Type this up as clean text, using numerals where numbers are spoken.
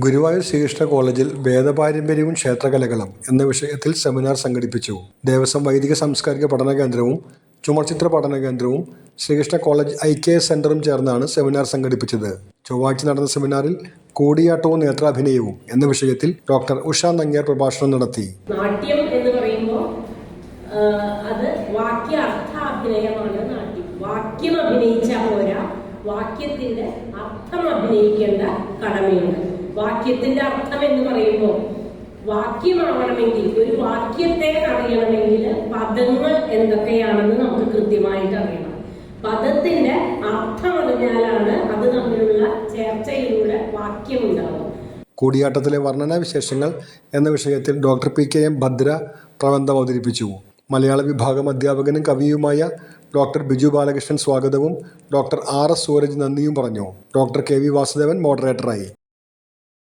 ഗുരുവായൂർ ശ്രീകൃഷ്ണ കോളേജിൽ വേദപാരമ്പര്യവും ക്ഷേത്രകലകളും എന്ന വിഷയത്തിൽ സെമിനാർ സംഘടിപ്പിച്ചു. ദേവസ്വം വൈദിക സാംസ്കാരിക പഠന കേന്ദ്രവും ചുമർചിത്ര പഠന കേന്ദ്രവും ശ്രീകൃഷ്ണ കോളേജ് IKS സെന്ററും ചേർന്നാണ് സെമിനാർ സംഘടിപ്പിച്ചത്. ചൊവ്വാഴ്ച നടന്ന സെമിനാറിൽ കൂടിയാട്ടവും നേത്രാഭിനയവും എന്ന വിഷയത്തിൽ ഡോക്ടർ ഉഷ നങ്ങ്യാർ പ്രഭാഷണം നടത്തി. നാട്യം എന്ന് പറയുമ്പോൾ അത് വാക്യാർത്ഥാഭിനയമാണ് നാട്യം. വാക്യം അഭിനയിച്ചാൽ പോരാ, വാക്യത്തിന്റെ അർത്ഥം അഭിനയിക്കേണ്ട കടമയുണ്ട്. വാക്യത്തിന്റെ അർത്ഥം എന്ന് പറയുമ്പോൾ വാക്യമാവണമെങ്കിൽ, ഒരു വാക്യത്തെ അറിയണമെങ്കിൽ പദങ്ങൾ എന്തൊക്കെയാണെന്ന് നമുക്ക് കൃത്യമായിട്ട് അറിയണം. പദത്തിന്റെ അർത്ഥം അറിഞ്ഞാലാണ് അത് തമ്മിലുള്ള ചേർച്ചയിലൂടെ വാക്യം ഉണ്ടാവും. കൂടിയാട്ടത്തിലെ വർണ്ണനാ വിശേഷങ്ങൾ എന്ന വിഷയത്തിൽ ഡോക്ടർ PKM ഭദ്ര പ്രബന്ധം അവതരിപ്പിച്ചു. മലയാള വിഭാഗം അധ്യാപകനും കവിയുമായ ഡോക്ടർ ബിജു ബാലകൃഷ്ണൻ സ്വാഗതവും ഡോക്ടർ RS സൂരജ് നന്ദിയും പറഞ്ഞു. Doctor KV Vasudevan മോഡറേറ്ററായി.